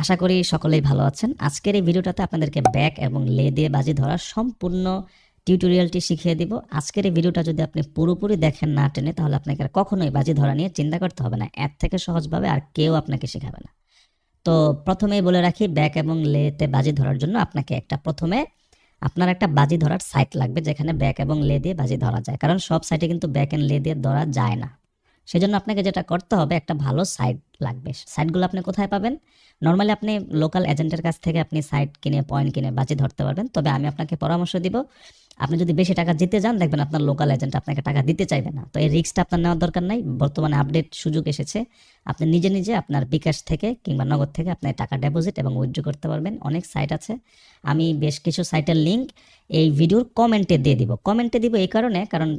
আশা করি সকলেই ভালো আছেন। আজকের এই ভিডিওটাতে আপনাদেরকে ব্যাক এবং লে দিয়ে বাজি ধরার সম্পূর্ণ টিউটোরিয়ালটি শিখিয়ে দিব। আজকের এই ভিডিওটা যদি আপনি পুরোপুরি দেখেন না টেনে, তাহলে আপনাকে আর কখনোই বাজি ধরা নিয়ে চিন্তা করতে হবে না। এর থেকে সহজভাবে আর কেউ আপনাকে শেখাবে না। তো প্রথমেই বলে রাখি, ব্যাক এবং লেতে বাজি ধরার জন্য আপনাকে প্রথমে আপনার একটা বাজি ধরার সাইট লাগবে, যেখানে ব্যাক এবং লে দিয়ে বাজি ধরা যায়। কারণ সব সাইটে কিন্তু ব্যাক এন্ড লে দিয়ে ধরা যায় না। সেজন্য আপনাকে যেটা করতে হবে, একটা ভালো সাইট লাগবে। সাইটগুলো আপনি কোথায় পাবেন? নর্মালি আপনি লোকাল এজেন্টের কাছ থেকে আপনি সাইট কিনে, পয়েন্ট কিনে বাজি ধরতে পারবেন। তবে আমি আপনাকে পরামর্শ দিব, আপনি যদি বেশি টাকা জিতে যান, দেখবেন আপনার লোকাল এজেন্ট আপনাকে টাকা দিতে চাইবে না। তো এই রিস্কটা আপনার নেওয়ার দরকার নাই। বর্তমানে আপডেট সুযোগ এসেছে, আপনি নিজে নিজে আপনার বিকাশ থেকে কিংবা নগদ থেকে আপনি টাকা ডিপোজিট এবং উইথড্র করতে পারবেন। অনেক সাইট আছে, আমি বেশ কিছু সাইটের লিঙ্ক এই ভিডিওর কমেন্টে দিয়ে দিব। কমেন্টে দিব এই কারণে, কারণ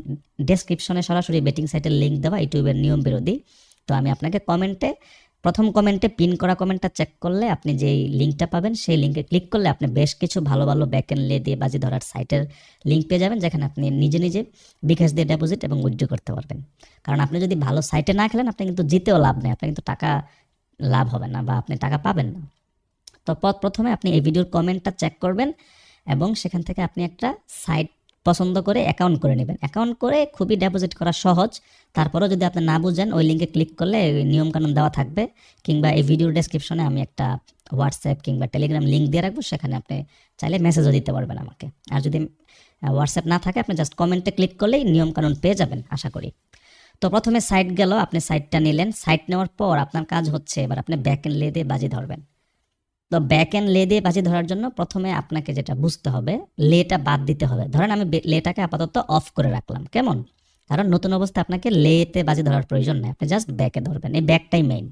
ডেসক্রিপশনে সরাসরি বেটিং সাইটের লিঙ্ক দেওয়া ইউটিউবের নিয়ম বিরোধী। তো আমি আপনাকে প্রথম কমেন্টে পিন করা কমেন্টটা চেক করলে আপনি যেই লিঙ্কটা পাবেন, সেই লিঙ্কে ক্লিক করলে আপনি বেশ কিছু ভালো ভালো ব্যাক এন্ড লে দিয়ে বাজি ধরার সাইটের লিঙ্ক পেয়ে যাবেন, যেখানে আপনি নিজে নিজে বিকাশ দিয়ে ডিপোজিট এবং উইথড্র করতে পারবেন। কারণ আপনি যদি ভালো সাইটে না খেলেন, আপনি কিন্তু জিতেও লাভ নেই, আপনি কিন্তু টাকা লাভ হবে না বা আপনি টাকা পাবেন না। তো প্রথমে আপনি এই ভিডিওর কমেন্টটা চেক করবেন এবং সেখান থেকে আপনি একটা সাইট পছন্দ করে অ্যাকাউন্ট করে নেবেন। অ্যাকাউন্ট করে খুবই ডিপোজিট করা সহজ। তারপরেও যদি আপনি না বুঝেন, ওই লিঙ্কে ক্লিক করলে নিয়মকানুন দেওয়া থাকবে, কিংবা এই ভিডিওর ডেসক্রিপশনে আমি একটা হোয়াটসঅ্যাপ কিংবা টেলিগ্রাম লিঙ্ক দিয়ে রাখবো, সেখানে আপনি চাইলে মেসেজও দিতে পারবেন আমাকে। আর যদি হোয়াটসঅ্যাপ না থাকে, আপনি জাস্ট কমেন্টে ক্লিক করলেই নিয়মকানুন পেয়ে যাবেন আশা করি। তো প্রথমে সাইট গেল, আপনি সাইটটা নিলেন। সাইট নেওয়ার পর আপনার কাজ হচ্ছে, এবার আপনি ব্যাক এন্ড লে দিয়ে বাজি ধরবেন। তো ব্যাক এন্ড লে দিয়ে বাজি ধরার জন্য প্রথমে আপনাকে যেটা বুঝতে হবে, লেটা বাদ দিতে হবে। ধরেন আমি লেটাকে আপাতত অফ করে রাখলাম, কেমন? কারণ নতুন অবস্থায় আপনাকে লেতে বাজি ধরার প্রয়োজন নেই, আপনি জাস্ট ব্যাকে ধরবেন। এই ব্যাকটাই মেইন।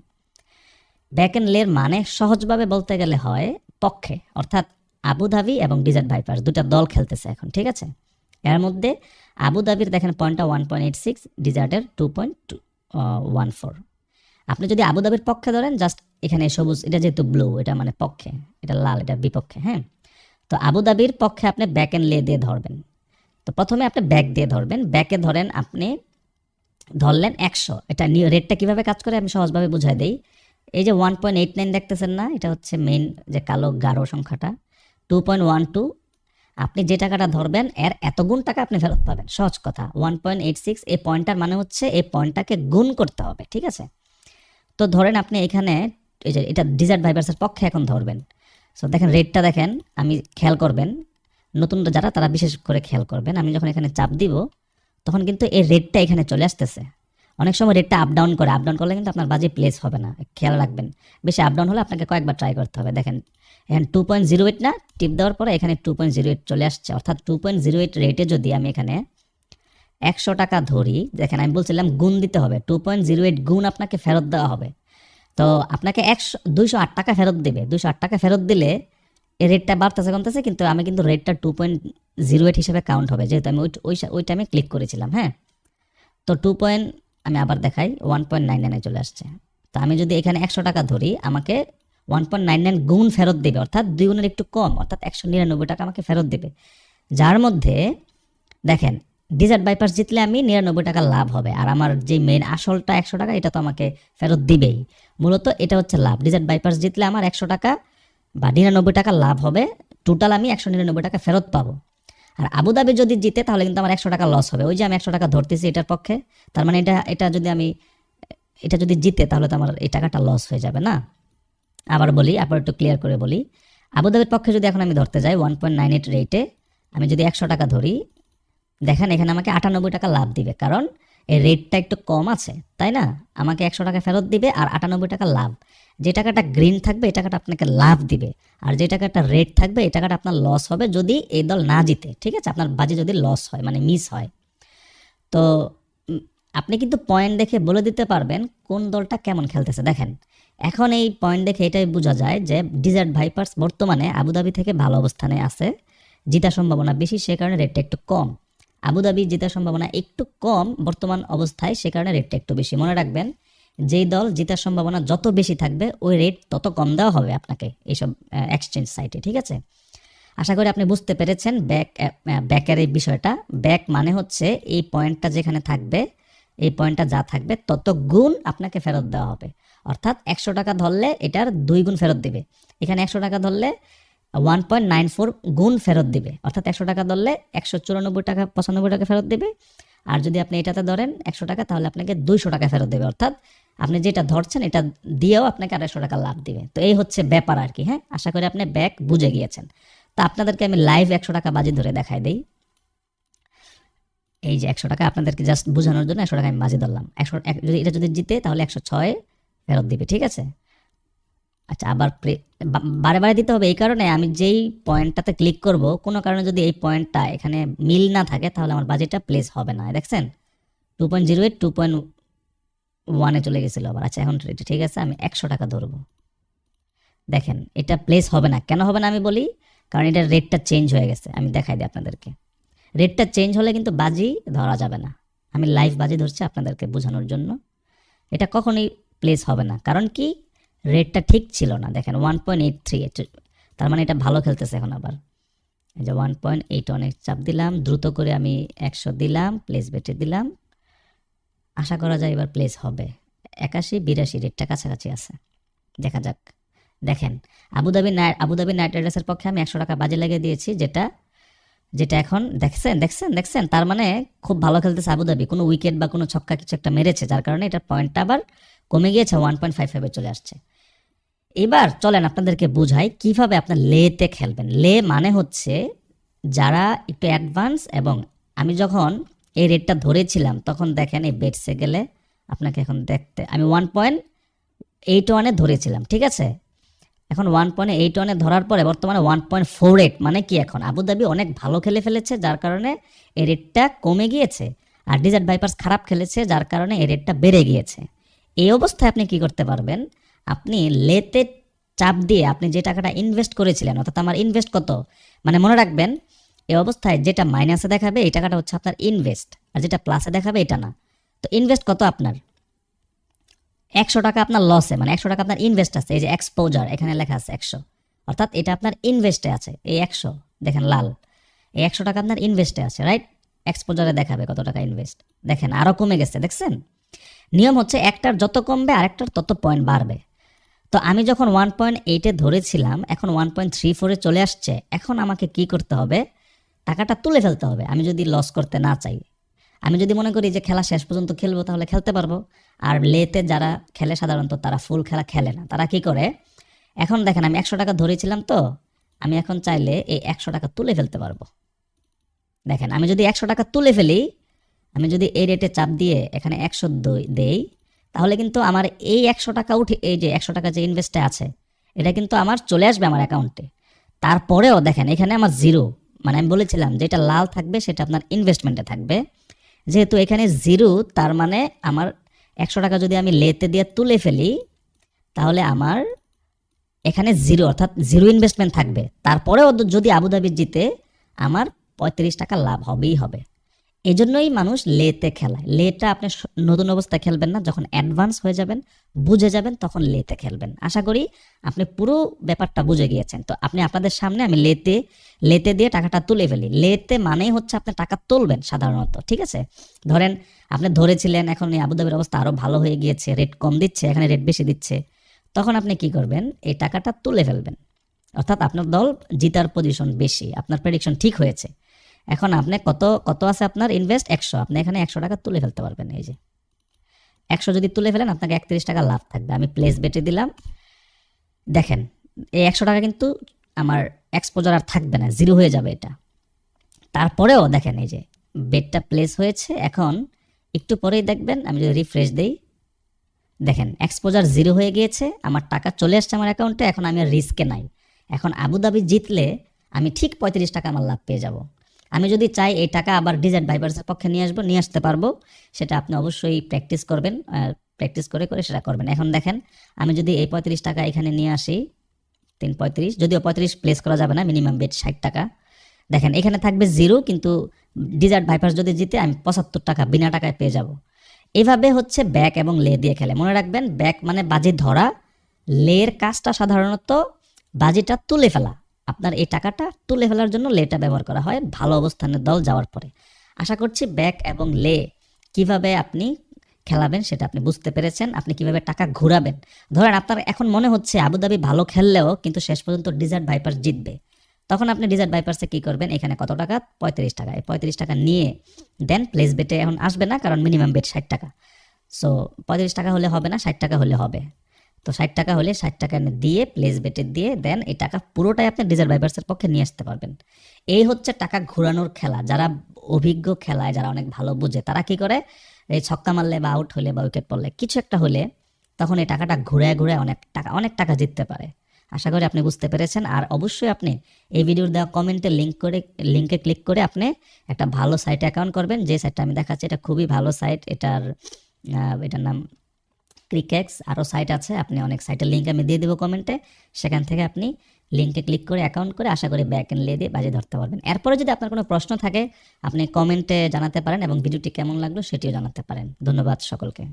ব্যাক এন্ড লের মানে সহজভাবে বলতে গেলে হয় পক্ষে, অর্থাৎ আবুধাবি এবং ডিজার্ট ভাইপার্স দুটা দল খেলতেছে এখন, ঠিক আছে? এর মধ্যে আবুধাবির দেখেন পয়েন্টটা 1.86, ডিজার্টের 2.14। আপনি যদি আবুধাবির পক্ষে ধরেন, জাস্ট এখানে সবুজ, এটা যেহেতু ব্লু, এটা মানে পক্ষে, এটা লাল, এটা বিপক্ষে। হ্যাঁ, তো আবুধাবির পক্ষে আপনি ব্যাক এন্ড লে দিয়ে ধরবেন। তো প্রথমে আপনি ব্যাক দিয়ে ধরবেন। ব্যাকে ধরেন, আপনি ধরলেন 100। এটা রেটটা কীভাবে কাজ করে আমি সহজভাবে বুঝাই দিই। এই যে 1.89 দেখতেছেন না, এটা হচ্ছে মেইন যে কালো গাঢ় সংখ্যাটা। 2.12, আপনি যে টাকাটা ধরবেন এর এত গুণ টাকা আপনি ফেরত পাবেন। সহজ কথা। 1.86, এই পয়েন্টটার মানে হচ্ছে এই পয়েন্টটাকে গুণ করতে হবে, ঠিক আছে? তো ধরেন আপনি এখানে এই যে এটা ডিজার্ট ভাইপার্সের পক্ষে এখন ধরবেন। সো দেখেন রেটটা দেখেন, আমি খেয়াল করবেন, নতুন যারা তারা বিশেষ করে খেয়াল করবেন। আমি যখন এখানে চাপ দিব, তখন কিন্তু এই রেটটা এখানে চলে আসতেছে। অনেক সময় রেটটা আপ ডাউন করলে কিন্তু আপনার বাজি প্লেস হবে না, খেয়াল রাখবেন। বেশি আপ ডাউন হলে আপনাকে কয়েকবার ট্রাই করতে হবে। দেখেন এখানে 2.08 না, টিপ দেওয়ার পরে এখানে 2.08 চলে আসছে। অর্থাৎ 2.08 রেটে যদি আমি এখানে 100 টাকা ধরি, দেখেন আমি বলছিলাম গুণ দিতে হবে, 2.08 গুণ আপনাকে ফেরত দেওয়া হবে। তো আপনাকে 208 টাকা ফেরত দেবে। 208 টাকা ফেরত দিলে এই রেটটা বাড়তেছে কমতেছে, কিন্তু আমি কিন্তু রেটটা 2.08 হিসেবে কাউন্ট হবে, যেহেতু আমি ওই টাইমে ক্লিক করেছিলাম। হ্যাঁ, তো আমি আবার দেখাই, 1.99 চলে আসছে। তো আমি যদি এখানে 100 টাকা ধরি, আমাকে 1.99 গুণ ফেরত দেবে, অর্থাৎ 2 গুণের একটু কম, অর্থাৎ 199 টাকা আমাকে ফেরত দেবে। যার মধ্যে দেখেন ডিজার্ট ভাইপার্স জিতলে আমি 99 টাকা লাভ হবে, আর আমার যে মেইন আসলটা 100 টাকা, এটা তো আমাকে ফেরত দিবেই। মূলত এটা হচ্ছে লাভ। ডিজার্ট ভাইপার্স জিতলে আমার 100 টাকা বা 99 টাকা লাভ হবে, টোটাল আমি 199 টাকা ফেরত পাবো। আর আবুধাবি যদি জিতে, তাহলে কিন্তু আমার 100 টাকা লস হবে। ওই যে আমি 100 টাকা ধরতেছি এটার পক্ষে, তার মানে এটা যদি জিতে, তাহলে তো আমার এই টাকাটা লস হয়ে যাবে না। আবার একটু ক্লিয়ার করে বলি, আবুধাবির পক্ষে যদি এখন আমি ধরতে যাই 1.98 রেটে, আমি যদি 100 টাকা ধরি, দেখেন এখানে আমাকে 98 টাকা লাভ দিবে, কারণ এই রেটটা একটু কম আছে, তাই না? আমাকে 100 টাকা ফেরত দিবে আর 98 টাকা লাভ। যে টাকাটা গ্রিন থাকবে, এই টাকাটা আপনাকে লাভ দিবে, আর যে টাকাটা রেড থাকবে, এই টাকাটা আপনার লস হবে যদি এই দল না জিতে, ঠিক আছে? আপনার বাজি যদি লস হয়, মানে মিস হয়। তো আপনি কিন্তু পয়েন্ট দেখে বলে দিতে পারবেন কোন দলটা কেমন খেলতেছে। দেখেন এখন এই পয়েন্ট দেখে এটাই বোঝা যায় যে ডিজার্ট ভাইপার্স বর্তমানে আবুধাবি থেকে ভালো অবস্থানে আছে, জিতার সম্ভাবনা বেশি, সে কারণে রেটটা একটু কম। আবুধাবি জেতার সম্ভাবনা একটু কম বর্তমান অবস্থায়, সে কারণে রেটটা একটু বেশি। মনে রাখবেন, যেই দল জেতার সম্ভাবনা যত বেশি থাকবে, ওই রেট তত কম দেওয়া হবে আপনাকে এইসব এক্সচেঞ্জ সাইটে, ঠিক আছে? আশা করি আপনি বুঝতে পেরেছেন ব্যাকের এই বিষয়টা। ব্যাক মানে হচ্ছে এই পয়েন্টটা যেখানে থাকবে, এই পয়েন্টটা যা থাকবে তত গুণ আপনাকে ফেরত দেওয়া হবে। অর্থাৎ 100 টাকা ধরলে এটার 2 গুণ ফেরত দিবে। এখানে 100 টাকা ধরলে 1.94 গুণ ফেরত দিবে, অর্থাৎ 100 টাকা ধরলে 194 টাকা 95 টাকা ফেরত দিবে। আর যদি আপনি এটাতে ধরেন 100 টাকা, তাহলে আপনাকে 200 টাকা ফেরত দেবে, অর্থাৎ আপনি যেটা ধরছেন এটা দিয়েও আপনাকে 250 টাকা লাভ দিবে। তো এই হচ্ছে ব্যাপার আর কি। হ্যাঁ, আশা করি আপনি ব্যাক বুঝে গিয়েছেন। তো আপনাদেরকে আমি লাইভ 100 টাকা বাজি ধরে দেখাই দিই। এই যে 100 টাকা আপনাদেরকে জাস্ট বোঝানোর জন্য 100 টাকা আমি বাজি ধরলাম। 100 যদি এটা যদি জিতে তাহলে 106 ফেরত দিবে, ঠিক আছে। আচ্ছা, আবার বারে বারে দিতে হবে এই কারণে, আমি যেই পয়েন্টটাতে ক্লিক করব কোনো কারণে যদি এই পয়েন্টটা এখানে মিল না থাকে তাহলে আমার বাজেটটা প্লেস হবে না। দেখছেন 2.08 2.1 চলে গেছিল আবার। আচ্ছা, এখন ঠিক আছে, আমি 100 টাকা ধরবো। দেখেন এটা প্লেস হবে না, কেন হবে না আমি বলি, কারণ এটার রেটটা চেঞ্জ হয়ে গেছে। আমি দেখাই দিই আপনাদেরকে, রেটটা চেঞ্জ হলে কিন্তু বাজি ধরা যাবে না। আমি লাইভ বাজি ধরছি আপনাদেরকে বোঝানোর জন্য। এটা কখনোই প্লেস হবে না, কারণ কি রেটটা ঠিক ছিল না। দেখেন 1.83, তার মানে এটা ভালো খেলতেছে। এখন আবার এই যে 1.81 চাপ দিলাম, দ্রুত করে আমি 100 দিলাম, প্লেস বেটে দিলাম। আশা করা যায় এবার প্লেস হবে। 81-82 রেটটা কাছাকাছি আছে, দেখা যাক। দেখেন আবুধাবি নাইট রাইডার্সের পক্ষে আমি 100 টাকা বাজে লাগিয়ে দিয়েছি, যেটা এখন দেখছেন তার মানে খুব ভালো খেলতেছে আবুধাবি। কোনো উইকেট বা কোনো ছক্কা কিছু একটা মেরেছে, যার কারণে এটার পয়েন্টটা আবার কমে গিয়েছে, 1.55 চলে আসছে। এবার চলেন আপনাদেরকে বুঝাই কিভাবে আপনার লেতে খেলবেন। লে মানে হচ্ছে যারা একটু অ্যাডভান্স, এবং আমি যখন এই রেটটা ধরেছিলাম তখন দেখেন এই বেটসে গেলে আপনাকে এখন দেখতে আমি 1.81 ধরেছিলাম, ঠিক আছে। এখন 1.81 ধরার পরে বর্তমানে 1.48, মানে কি এখন আবুধাবি অনেক ভালো খেলে ফেলেছে, যার কারণে এই রেটটা কমে গিয়েছে। আর ডেজার্ট ভাইপার্স খারাপ খেলেছে, যার কারণে এই রেটটা বেড়ে গিয়েছে। এই অবস্থায় আপনি কি করতে পারবেন, আপনি লেতে চাপ দিয়ে আপনি যে টাকাটা ইনভেস্ট করেছিলেন, অর্থাৎ আমার ইনভেস্ট কত, মানে মনে রাখবেন এই অবস্থায় যেটা মাইনাসে দেখাবে এই টাকাটা হচ্ছে আপনার ইনভেস্ট, আর যেটা প্লাসে দেখাবে এটা না। তো ইনভেস্ট কত আপনার 100 টাকা আপনার লসে, মানে 100 টাকা আপনার ইনভেস্ট আছে। এই যে এক্সপোজার এখানে লেখা আছে 100, অর্থাৎ এটা আপনার ইনভেস্টে আছে। এই 100 দেখেন লাল, এই 100 টাকা আপনার ইনভেস্টে আছে, রাইট। এক্সপোজারে দেখাবে কত টাকা ইনভেস্ট, দেখেন আরও কমে গেছে। দেখছেন নিয়ম হচ্ছে একটার যত কমবে আরেকটার তত পয়েন্ট বাড়বে। তো আমি যখন 1.8 ধরেছিলাম, এখন 1.34 চলে আসছে। এখন আমাকে কি করতে হবে, টাকাটা তুলে ফেলতে হবে। আমি যদি লস করতে না চাই, আমি যদি মনে করি যে খেলা শেষ পর্যন্ত খেলবো, তাহলে খেলতে পারবো। আর লেতে যারা খেলে সাধারণত তারা ফুল খেলা খেলে না। তারা কি করে, এখন দেখেন আমি 100 টাকা ধরেছিলাম, তো আমি এখন চাইলে এই 100 টাকা তুলে ফেলতে পারবো। দেখেন আমি যদি 100 টাকা তুলে ফেলি, আমি যদি এই রেটে চাপ দিয়ে এখানে 100 দেই, তাহলে কিন্তু আমার এই 100 টাকা উঠে, এই যে 100 টাকা যে ইনভেস্টে আছে এটা কিন্তু আমার চলে আসবে আমার অ্যাকাউন্টে। তারপরেও দেখেন এখানে আমার জিরো, মানে আমি বলেছিলাম যেটা লাল থাকবে সেটা আপনার ইনভেস্টমেন্টে থাকবে। যেহেতু এখানে জিরো, তার মানে আমার 100 টাকা যদি আমি লেতে দিয়ে তুলে ফেলি, তাহলে আমার এখানে জিরো, অর্থাৎ জিরো ইনভেস্টমেন্ট থাকবে। তারপরেও যদি আবুধাবি জিতে আমার 35 টাকা লাভ হবেই হবে। এজন্যই মানুষ লেতে খেলায়। লেটা আপনি নতুন অবস্থায় খেলবেন না, যখন অ্যাডভান্স হয়ে যাবেন, বুঝে যাবেন, তখন লেতে খেলবেন। আশা করি আপনি পুরো ব্যাপারটা বুঝে গিয়েছেন। তো আপনি আপনাদের সামনে আমি লেতে দিয়ে টাকাটা তুলে ফেলি। লেতে মানেই হচ্ছে আপনি টাকা তুলবেন সাধারণত, ঠিক আছে। ধরেন আপনি ধরেছিলেন, এখন এই আবুধাবির অবস্থা আরও ভালো হয়ে গিয়েছে, রেট কম দিচ্ছে, এখানে রেট বেশি দিচ্ছে, তখন আপনি কি করবেন, এই টাকাটা তুলে ফেলবেন। অর্থাৎ আপনার দল জিতার পজিশন বেশি, আপনার প্রেডিকশন ঠিক হয়েছে। এখন আপনি কত আছে আপনার ইনভেস্ট 100, আপনি এখানে 100 টাকা তুলে ফেলতে পারবেন। এই যে 100 যদি তুলে ফেলেন আপনাকে 31 টাকা লাভ থাকবে। আমি প্লেস বেটে দিলাম, দেখেন এই 100 টাকা কিন্তু আমার এক্সপোজার আর থাকবে না, জিরো হয়ে যাবে এটা। তারপরেও দেখেন এই যে বেটটা প্লেস হয়েছে। এখন একটু পরেই দেখবেন আমি যদি রিফ্রেশ দেই, দেখেন এক্সপোজার জিরো হয়ে গিয়েছে, আমার টাকা চলে আসছে আমার অ্যাকাউন্টে। এখন আমি আর রিস্কে নাই। এখন আবুধাবি জিতলে আমি ঠিক 35 টাকা আমার লাভ পেয়ে যাব। আমি যদি চাই এই টাকা আবার ডেজার্ট ভাইপার্সের পক্ষে নিয়ে আসতে পারবো। সেটা আপনি অবশ্যই প্র্যাকটিস করবেন, প্র্যাকটিস করে সেটা করবেন। এখন দেখেন আমি যদি এই 35 টাকা এখানে নিয়ে আসি, 3.35, যদিও 35 প্লেস করা যাবে না, মিনিমাম বেট 60 টাকা। দেখেন এখানে থাকবে জিরো, কিন্তু ডেজার্ট ভাইপার্স যদি জিতে আমি 75 টাকা বিনা টাকায় পেয়ে যাব। এভাবে হচ্ছে ব্যাক এবং লে দিয়ে খেলে। মনে রাখবেন ব্যাক মানে বাজি ধরা, লের কাজটা সাধারণত বাজিটা তুলে ফেলা। আপনার এই টাকাটা তুলে ফেলার জন্য লেটা ব্যবহার করা হয় ভালো অবস্থানের দল যাওয়ার পরে। আশা করছি ব্যাক এবং লে কিভাবে আপনি খেলাবেন সেটা আপনি বুঝতে পেরেছেন। আপনি কিভাবে টাকা ঘুরাবেন। ধরেন আপনার এখন মনে হচ্ছে আবুধাবি ভালো খেললেও কিন্তু শেষ পর্যন্ত ডিজার্ট ভাইপার্স জিতবে। তখন আপনি ডিজার্ট ভাইপার্সে কি করবেন, এখানে কত টাকা, 35 টাকা। এই 35 টাকা নিয়ে দেন প্লেস বেটে এখন আসবে না, কারণ মিনিমাম বেট 60 টাকা। সো 35 টাকা হলে হবে না, 60 টাকা হলে হবে। তো 60 টাকা হলে 60 টাকা দিয়ে প্লেস বেটে দিয়ে দেন এই টাকা পুরোটাই আপনি ডিজার্ট ভাইপার্সের পক্ষে নিয়ে আসতে পারবেন। এই হচ্ছে টাকা ঘোরানোর খেলা। যারা অভিজ্ঞ খেলায়, যারা অনেক ভালো বুঝে, তারা কি করে, এই ছক্কা মারলে বা আউট হলে বা উইকেট পড়লে কিছু একটা হলে তখন এই টাকাটা ঘুরে ঘুরে অনেক টাকা জিততে পারে। আশা করি আপনি বুঝতে পেরেছেন। আর অবশ্যই আপনি এই ভিডিওর দেওয়া কমেন্টে লিঙ্কে ক্লিক করে আপনি একটা ভালো সাইটে অ্যাকাউন্ট করবেন। যে সাইটটা আমি দেখাচ্ছি এটা খুবই ভালো সাইট। এটার নাম ক্রিকেক্স। আরও সাইট আছে, আপনি অনেক সাইটের লিঙ্ক আমি দিয়ে দেবো কমেন্টে। সেখান থেকে আপনি লিঙ্কে ক্লিক করে অ্যাকাউন্ট করে আশা করি ব্যাক এন্ড লে দিয়ে বাজি ধরতে পারবেন। এরপরে যদি আপনার কোনো প্রশ্ন থাকে আপনি কমেন্টে জানাতে পারেন এবং ভিডিওটি কেমন লাগলো সেটিও জানাতে পারেন। ধন্যবাদ সকলকে।